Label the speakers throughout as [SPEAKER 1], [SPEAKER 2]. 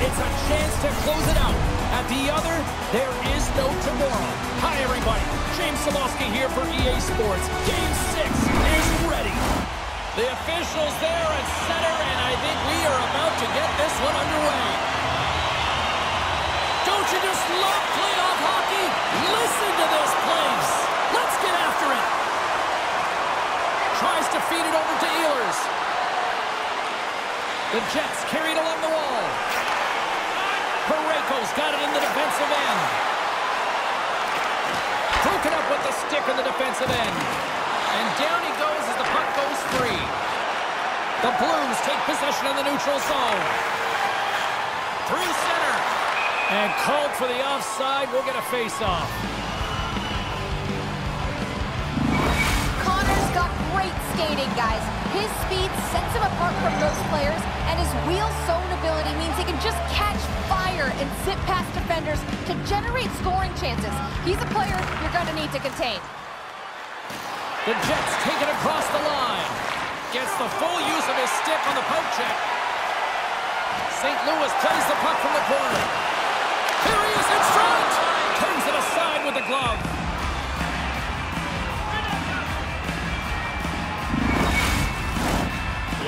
[SPEAKER 1] It's a chance to close it out. At the other, there is no tomorrow. Hi, everybody. James Samolsky here for EA Sports. Game 6 is ready. The officials there at center, and I think we are about to get this one underway. Don't you just love playoff hockey? Listen to this place. Let's get after it. Tries to feed it over to Ehlers. The Jets carried along the wall. Parayko's got it in the defensive end. Broken up with the stick in the defensive end. And down he goes as the puck goes free. The Blues take possession in the neutral zone. Through center. And called for the offside. We'll get a face-off.
[SPEAKER 2] Connor's got great skating, guys. His speed sets him apart from most players, and his wheel-sewn ability means he can just catch fire and zip past defenders to generate scoring chances. He's a player you're going to need to contain.
[SPEAKER 1] The Jets take it across the line. Gets the full use of his stick on the poke check. St. Louis plays the puck from the corner. Here he is in front. Turns it aside with the glove.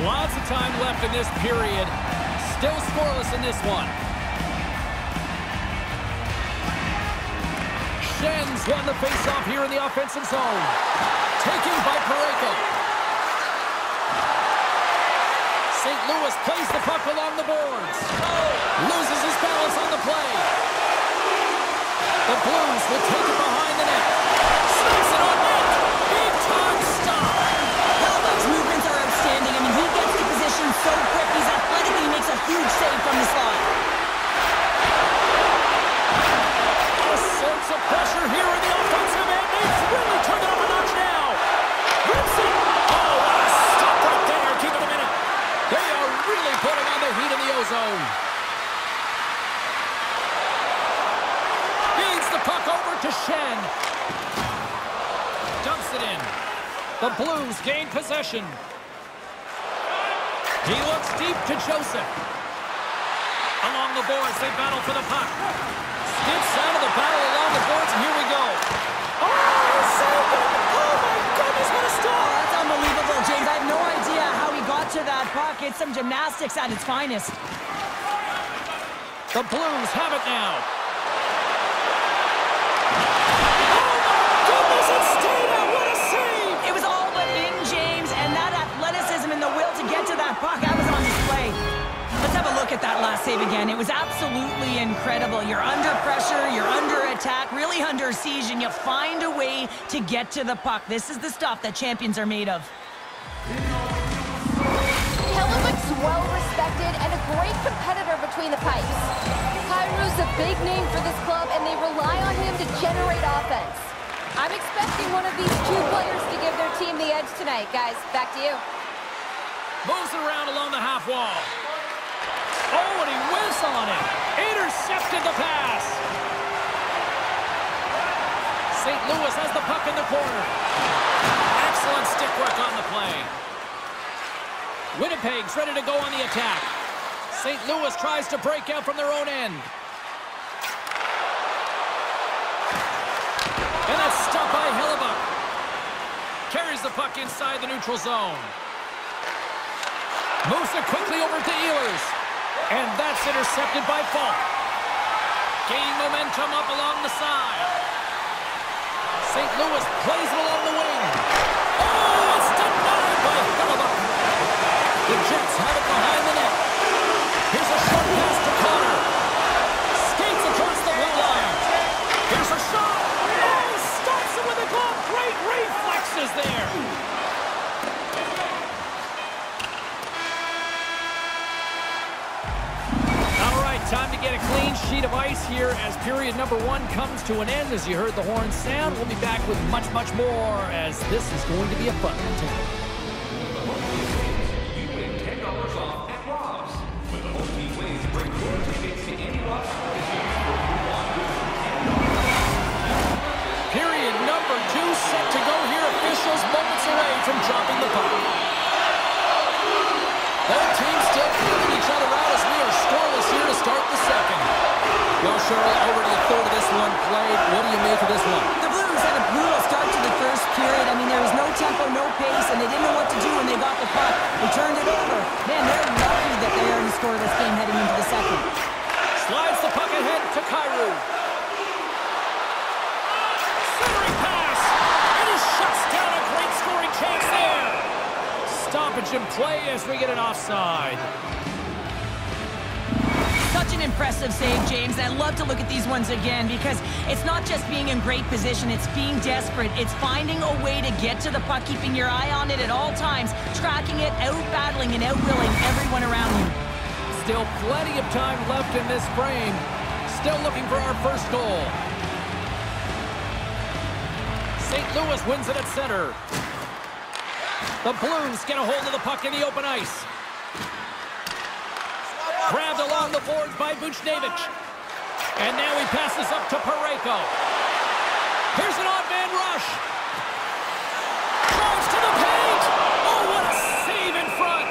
[SPEAKER 1] Lots of time left in this period. Still scoreless in this one. Schen's won the faceoff here in the offensive zone. Taken by Parayko. St. Louis plays the puck along the boards. Loses his balance on the play. The Blues will take it behind the net. Snaps it on net. Big time stop.
[SPEAKER 3] Hellebuyck's movements are outstanding. I mean, he gets to position so quick. He's athletic and he makes a huge save from the slot.
[SPEAKER 1] A sense of pressure here in the offensive end. They've really turned it up a notch now. Rips it. Oh, what a stop right there. Keep it a minute. They are really putting on the heat in the ozone. Feeds the puck over to Schenn. Dumps it in. The Blues gain possession. He looks deep to Joseph. Along the boards, they battle for the puck. Skips out of the battle along the boards, and here we go. Oh, saved it! Oh, my goodness, what a stop!
[SPEAKER 3] Oh, that's unbelievable, James. I have no idea how he got to that puck. It's some gymnastics at its finest.
[SPEAKER 1] The Blues have it now.
[SPEAKER 3] Puck, that was on display. Let's have a look at that last save again. It was absolutely incredible. You're under pressure, you're under attack, really under siege, and you find a way to get to the puck. This is the stuff that champions are made of.
[SPEAKER 2] Hellebuyck's well-respected and a great competitor between the pipes. Kairu's a big name for this club, and they rely on him to generate offense. I'm expecting one of these two players to give their team the edge tonight. Guys, back to you.
[SPEAKER 1] Moves it around along the half wall. Oh, and he whiffs on it. Intercepted the pass. St. Louis has the puck in the corner. Excellent stick work on the play. Winnipeg's ready to go on the attack. St. Louis tries to break out from their own end. And that's stopped by Hellebuyck. Carries the puck inside the neutral zone. Moves it quickly over to Ehlers. And that's intercepted by Falk. Gain momentum up along the side. St. Louis plays it along the wing. Oh, it's denied by Hellebuyck. The Jets have it behind the net. Here's a short pass to Connor. Skates across the blue line. Here's a shot. Oh, stops it with a glove. Great reflexes there. Time to get a clean sheet of ice here as period number 1 comes to an end. As you heard the horn sound, we'll be back with much, much more as this is going to be a fun time.
[SPEAKER 4] You win $10 off at Rob's. When the home team wins, bring your tickets to any Rob's
[SPEAKER 1] Period number 2 set to go here. Officials moments away from dropping the puck. Both teams still feeling each other out as we are scoreless here to start the Cheryl, already a third of this one played. What do you make of this one?
[SPEAKER 3] The Blues had a brutal start to the first period. I mean, there was no tempo, no pace, and they didn't know what to do when they got the puck. They turned it over. Man, they're lucky that they already scored this game heading into the second.
[SPEAKER 1] Slides the puck ahead to Kyrou. Centering pass. And he shuts down a great scoring chance there. Stoppage in play as we get an offside.
[SPEAKER 3] Such an impressive save, James. I love to look at these ones again because it's not just being in great position, it's being desperate. It's finding a way to get to the puck, keeping your eye on it at all times, tracking it, out-battling and out-willing everyone around you.
[SPEAKER 1] Still plenty of time left in this frame. Still looking for our first goal. St. Louis wins it at center. The Blues get a hold of the puck in the open ice. Grabbed along the boards by Buchnevich. And now he passes up to Parayko. Here's an odd man rush. Drives to the paint. Oh, what a save in front.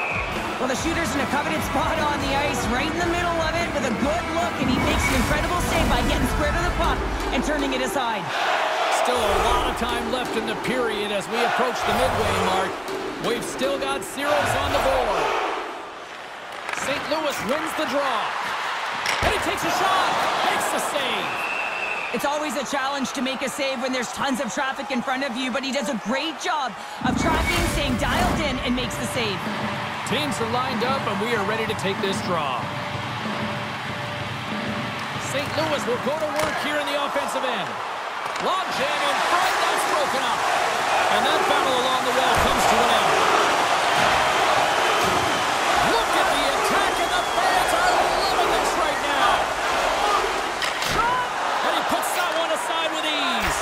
[SPEAKER 3] Well, the shooter's in a coveted spot on the ice, right in the middle of it with a good look, and he makes an incredible save by getting square to the puck and turning it aside.
[SPEAKER 1] Still a lot of time left in the period as we approach the midway mark. We've still got zeros on the board. St. Louis wins the draw. And he takes a shot. Makes the save.
[SPEAKER 3] It's always a challenge to make a save when there's tons of traffic in front of you, but he does a great job of tracking, staying dialed in, and makes the save.
[SPEAKER 1] Teams are lined up, and we are ready to take this draw. St. Louis will go to work here in the offensive end. Long jam in front. That's broken up. And that battle along the wall comes to an end. Look at the attack, and the fans are loving this right now. And he puts that one aside with ease.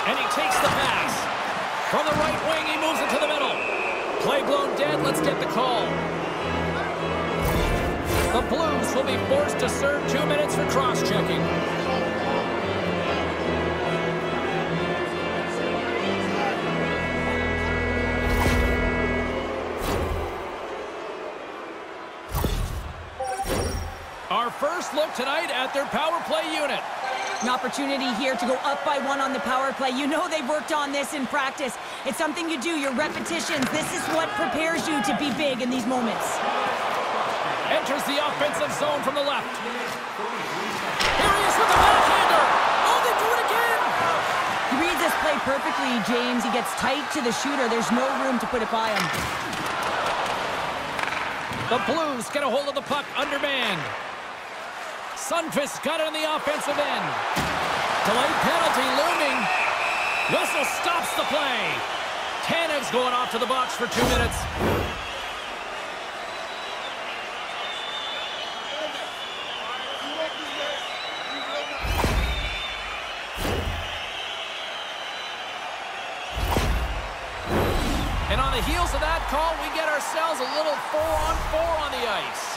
[SPEAKER 1] And he takes the pass. From the right wing, he moves it to the middle. Play blown dead. Let's get the call. The Blues will be forced to serve 2 minutes for cross-checking. Our first look tonight at their power play unit.
[SPEAKER 3] An opportunity here to go up by 1 on the power play. You know they've worked on this in practice. It's something you do, your repetitions. This is what prepares you to be big in these moments.
[SPEAKER 1] Enters the offensive zone from the left. Here he is with the backhander. Oh, they do it again.
[SPEAKER 3] He reads this play perfectly, James. He gets tight to the shooter. There's no room to put it by him.
[SPEAKER 1] The Blues get a hold of the puck undermanned. Sundqvist got it on the offensive end. Delayed penalty looming. Whistle stops the play. Tanev's going off to the box for 2 minutes. And on the heels of that call, we get ourselves a little 4-on-4 on the ice.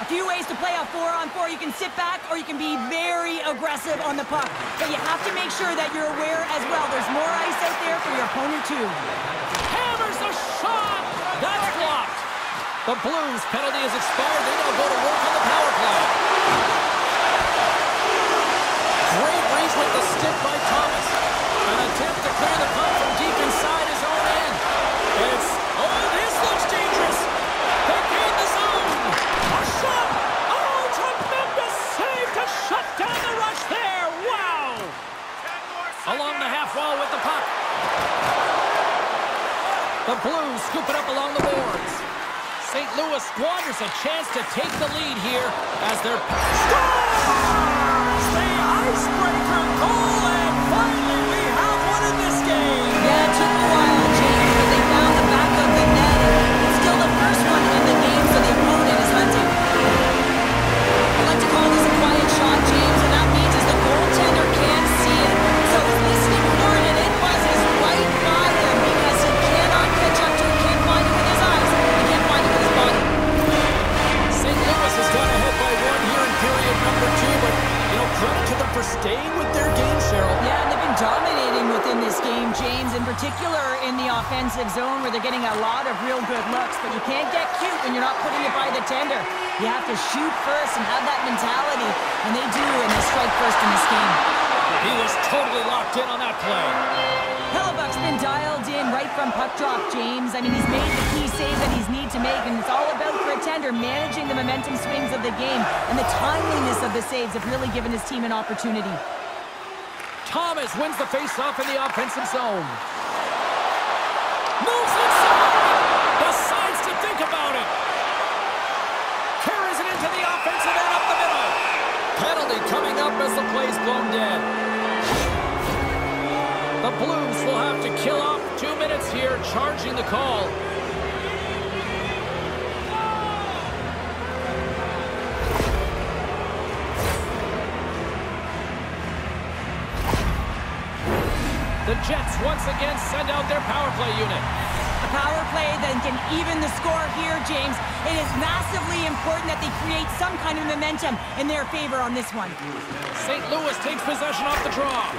[SPEAKER 3] A few ways to play a 4-on-4. You can sit back or you can be very aggressive on the puck. But you have to make sure that you're aware as well. There's more ice out there for your opponent too.
[SPEAKER 1] Hammers a shot! That's blocked. The Blues penalty has expired. They now go to work on the power play. Great reach with the stick by Thomas. An attempt to clear the puck from deep inside his own end. It's, oh, this looks dangerous. They gain the zone. A shot. Oh, tremendous save to shut down the rush there. Wow. Along the half wall with the puck. The Blues scoop it up along the boards. St. Louis squanders a chance to take the lead here as they're... Scores! The icebreaker goal, and finally we have one in this game.
[SPEAKER 3] Yeah, it took a while, James, but they found the back of the net. It's still the first one in the game, so the opponent is hunting. I like to call this a quiet shot, James, and that means is the goaltender can't see it. So he's listening for it, and it buzzes right by him because he cannot catch up to it, can't find it with his eyes, he can't find it with his body.
[SPEAKER 1] St. Louis has gone ahead by 1 here in period number 2, but, you know, credit to them for staying with their game, Cheryl.
[SPEAKER 3] Yeah, and they've been dominating within this game, James. In particular, particular in the offensive zone where they're getting a lot of real good looks, but you can't get cute when you're not putting it by the tender. You have to shoot first and have that mentality, and they do, and they strike first in this game.
[SPEAKER 1] He was totally locked in on that play.
[SPEAKER 3] Hellebuck's been dialed in right from puck drop, James. I mean, he's made the key saves that he's need to make, and it's all about for a tender managing the momentum swings of the game, and the timeliness of the saves have really given his team an opportunity.
[SPEAKER 1] Thomas wins the face-off in the offensive zone. Moves inside! Decides to think about it. Carries it into the offensive end up the middle. Penalty coming up as the play's blown dead. The Blues will have to kill off 2 minutes here, charging the call. The Jets once again send out their power play unit.
[SPEAKER 3] A power play that can even the score here, James. It is massively important that they create some kind of momentum in their favor on this one.
[SPEAKER 1] St. Louis takes possession off the draw.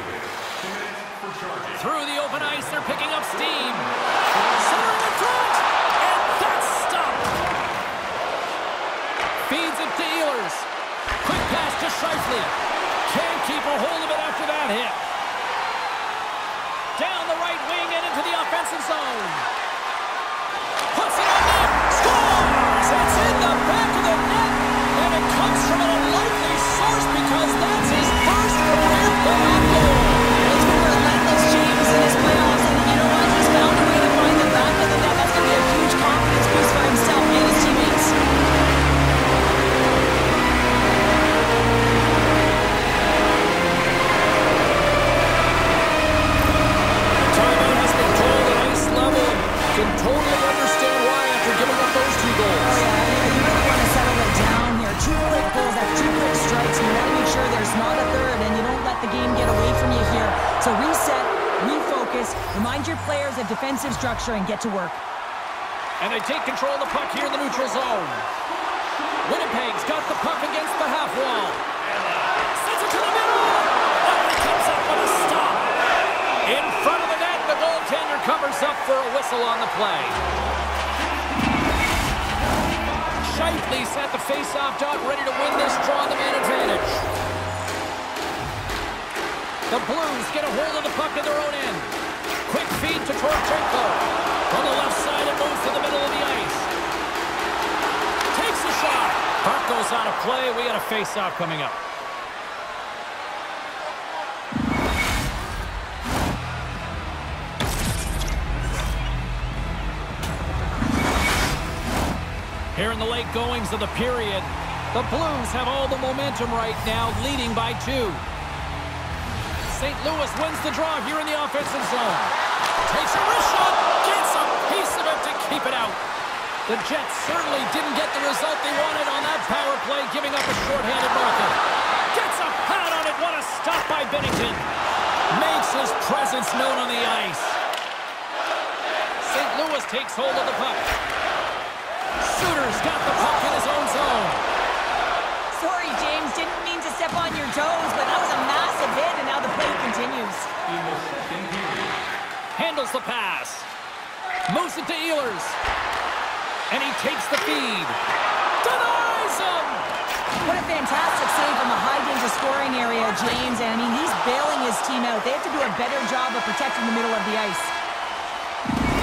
[SPEAKER 1] Through the open ice, they're picking up steam. Centering in front, and that's stopped. Feeds it to Ehlers. Quick pass to Scheifele. Can't keep a hold of it after that hit. Down the right wing and into the offensive zone. Puts it on net. Scores! It's in the back of the net. And it comes from an unlikely source because that's his first career playoff goal.
[SPEAKER 3] He's been relentless, James, in his playoffs. And you know what? He's found a way to find the back of the net. That's going to be a huge confidence boost for himself and his teammates.
[SPEAKER 1] Can totally understand why after giving up those 2 goals.
[SPEAKER 3] Oh, yeah, you really want to settle it down here. 2 quick goals, that's 2 quick strikes, and you want to make sure there's not a third, and you don't let the game get away from you here. So reset, refocus, remind your players of defensive structure, and get to work.
[SPEAKER 1] And they take control of the puck here in the neutral zone. Winnipeg's got the puck against the half wall. Sends it to the middle! Oh, it comes up with a stop. In front of the net, the goaltender covers up for a whistle on the play. Scheifele set the face-off dot, ready to win this draw the man advantage. The Blues get a hold of the puck in their own end. Quick feed to Torchenko. On the left side, it moves to the middle of the ice. Takes a shot. Puck goes out of play. We got a face-off coming up. Here in the late goings of the period, the Blues have all the momentum right now, leading by 2. St. Louis wins the draw here in the offensive zone. Takes a wrist shot, gets a piece of it to keep it out. The Jets certainly didn't get the result they wanted on that power play, giving up a shorthanded marker. Gets a pad on it, what a stop by Binnington. Makes his presence known on the ice. St. Louis takes hold of the puck. Suter's got the puck in his own zone.
[SPEAKER 3] Sorry, James. Didn't mean to step on your toes, but that was a massive hit, and now the play continues.
[SPEAKER 1] Handles the pass. Moves it to Ehlers. And he takes the feed. Denies him!
[SPEAKER 3] What a fantastic save from a high-danger scoring area, James. And, I mean, he's bailing his team out. They have to do a better job of protecting the middle of the ice.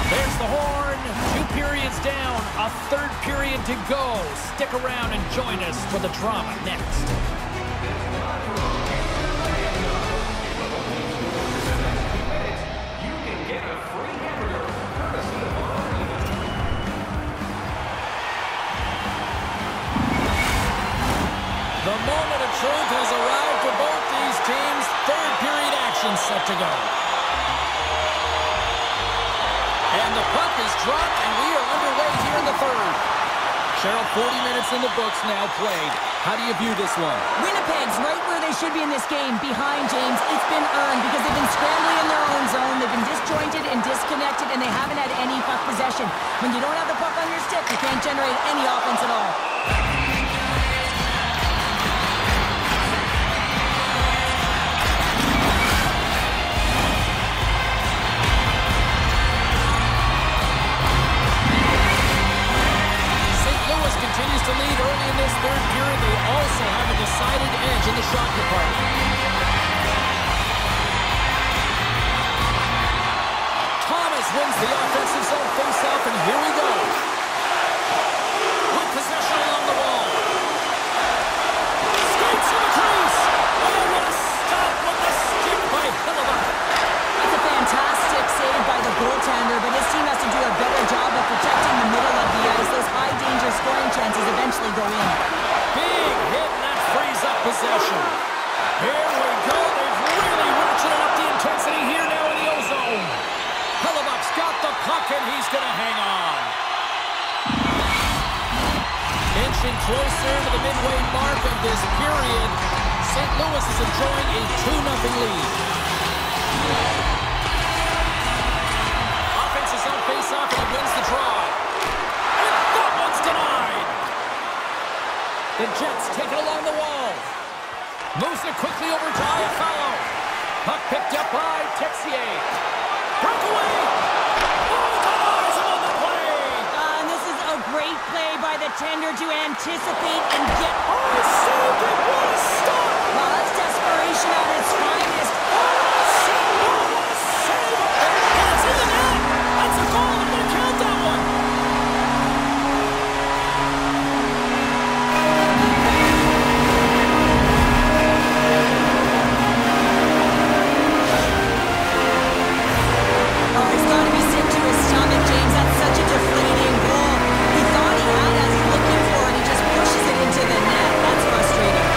[SPEAKER 1] There's the horn. 2 periods down. A 3rd period to go. Stick around and join us for the drama next.
[SPEAKER 4] You can get a free hamburger courtesy of Army.
[SPEAKER 1] The moment of truth has arrived for both these teams. 3rd period action set to go. And the puck is dropped, and we are underway here in the 3rd. Cheryl, 40 minutes in the books now played. How do you view this one?
[SPEAKER 3] Winnipeg's right where they should be in this game, behind James. It's been earned because they've been scrambling in their own zone. They've been disjointed and disconnected, and they haven't had any puck possession. When you don't have the puck on your stick, you can't generate any offense at all.
[SPEAKER 1] the lead early in this third period. They also have a decided edge in the shot department. Thomas wins the offensive zone faceoff, and here we go. With possession along the wall. Skates to the crease. Oh, what a stop with the stick by Hillebach.
[SPEAKER 3] It's a fantastic save by the goaltender, but his team has to do a better job of protecting the middle of the ice. Those high-danger scoring chances eventually go in.
[SPEAKER 1] Big hit, and that frees up possession. Here we go. They've really ratcheted up the intensity here now in the O-zone. Hellebach's got the puck, and he's going to hang on. Inching closer to the midway mark of this period, St. Louis is enjoying a 2-0 lead. Offensive zone face-off, and he wins the draw. And that one's denied. The Jets take it along the wall. Moves it quickly over to Iafallo. Puck picked up by Texier. Breakaway. Oh, denies him on the play.
[SPEAKER 3] And this is a great play by the tender to anticipate and get...
[SPEAKER 1] Oh, saved it. What a stop.
[SPEAKER 3] Well, that's desperation at its finest.
[SPEAKER 1] Save. Oh, what a save. And it's in the net. That's a goal. I'm going to count that one.
[SPEAKER 3] Oh, he's got to be sick to his stomach, James. That's such a deflating goal. He thought he had as he's looking for it. He just pushes it into the net. That's frustrating.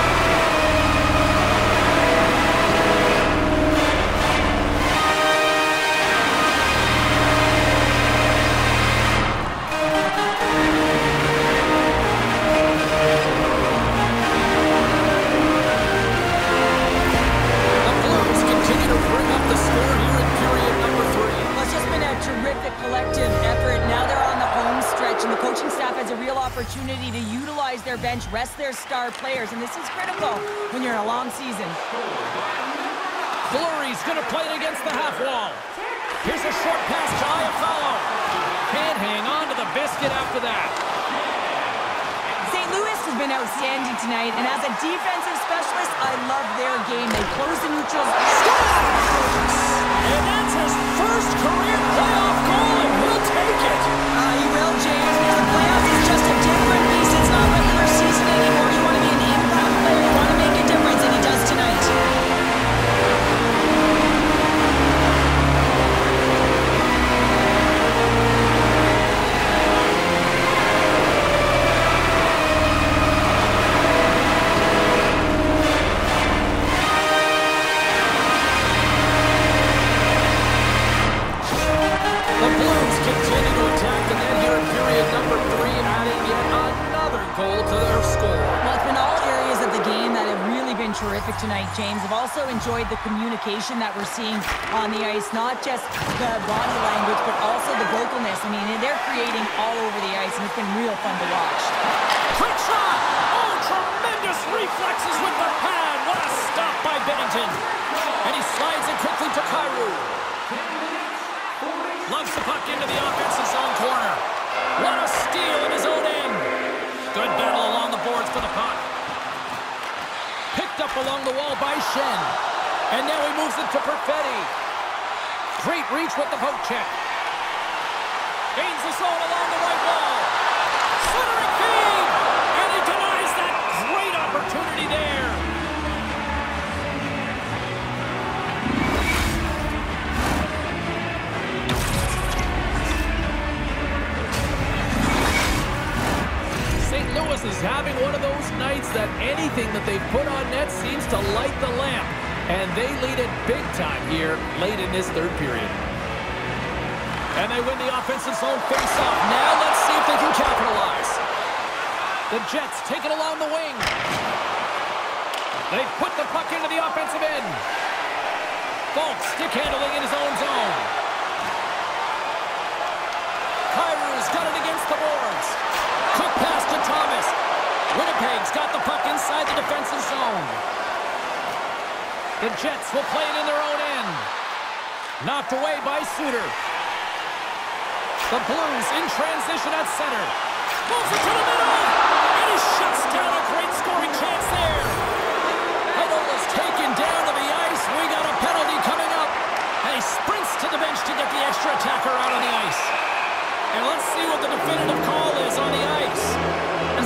[SPEAKER 1] The Blues continue to bring up the score here in period number 3.
[SPEAKER 3] Well, it's just been a terrific collective effort. Now they're on the home stretch, and the coaching staff has a real opportunity to utilize their bench, rest their star players, and this is critical when you're in a long season.
[SPEAKER 1] Fleury's going to play it against the half wall. Here's a short pass to Iafallo. Can't hang on to the biscuit after that.
[SPEAKER 3] St. Louis has been outstanding tonight, and as a defensive specialist, I love their game. They close the neutrals.
[SPEAKER 1] And that's his first career playoff goal, and he'll take it.
[SPEAKER 3] You will, James. Now, the playoffs is just a different beast. It's not regular season anymore. You want to be an impact player. You want to make a difference, and he does tonight.
[SPEAKER 1] The Blues continue to attack the net here in period number 3, adding yet another goal to their score.
[SPEAKER 3] Well, it's been all areas of the game that have really been terrific tonight, James. I've also enjoyed the communication that we're seeing on the ice, not just the body language, but also the vocalness. I mean, they're creating all over the ice, and it's been real fun to watch.
[SPEAKER 1] Quick shot! Oh, tremendous reflexes with the pad. What a stop by Bennington. And he slides it quickly to Kyrou. Loves the puck into the offensive zone corner. What a steal in his own end. Good battle along the boards for the puck. Picked up along the wall by Shen. And now he moves it to Perfetti. Great reach with the poke check. Gains the zone along the right wall. Centering feed. And he denies that great opportunity there. St. Louis is having one of those nights that anything that they put on net seems to light the lamp. And they lead it big time here late in this third period. And they win the offensive zone face-off. Now let's see if they can capitalize. The Jets take it along the wing. They put the puck into the offensive end. Falk stick handling in his own zone. Kyrou's got it against the boards. Quick pass to Thomas. Winnipeg's got the puck inside the defensive zone. The Jets will play it in their own end. Knocked away by Suter. The Blues in transition at center. Moves it to the middle. And he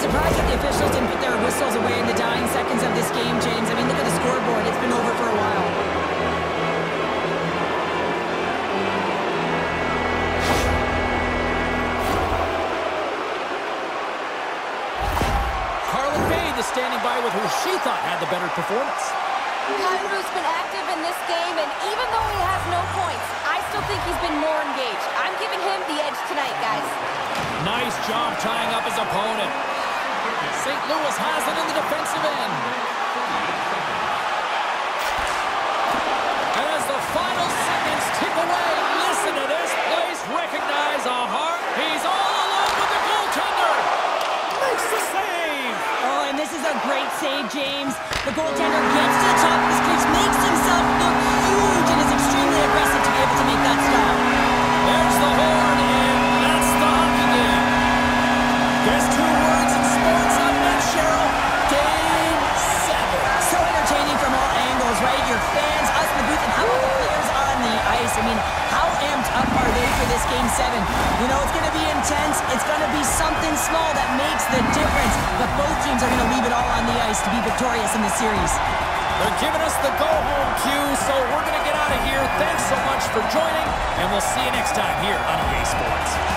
[SPEAKER 3] surprised that the officials didn't put their whistles away in the dying seconds of this game, James. I mean, look at the scoreboard. It's been over for a while.
[SPEAKER 1] Standing by with who she thought had the better performance.
[SPEAKER 2] Kairu's been active in this game, and even though he has no points, I still think he's been more engaged. I'm giving him the edge tonight, guys.
[SPEAKER 1] Nice job tying up his opponent. St. Louis has it in the defensive end. As the final seconds tick away, listen to this place recognize a heart. He's all alone with the goaltender. Makes the save.
[SPEAKER 3] Oh, and this is a great save, James. The goaltender gets to the top of his crease, makes himself look huge, and is extremely aggressive to be able to make that stop.
[SPEAKER 1] There's the horn, and that's the hockey game. There's 2 words in sports up next, Cheryl. Game 7.
[SPEAKER 3] So entertaining from all angles, right? Your fans, us in the booth, and how about the players on the ice? I mean, how amped up are they for this Game 7? You know, it's going to be intense. It's going to be something small that makes the difference. But both teams are going to leave it all on the ice to be victorious in this series.
[SPEAKER 1] They're giving us the go-home cue, so we're going to get out of here. Thanks so much for joining, and we'll see you next time here on EA Sports.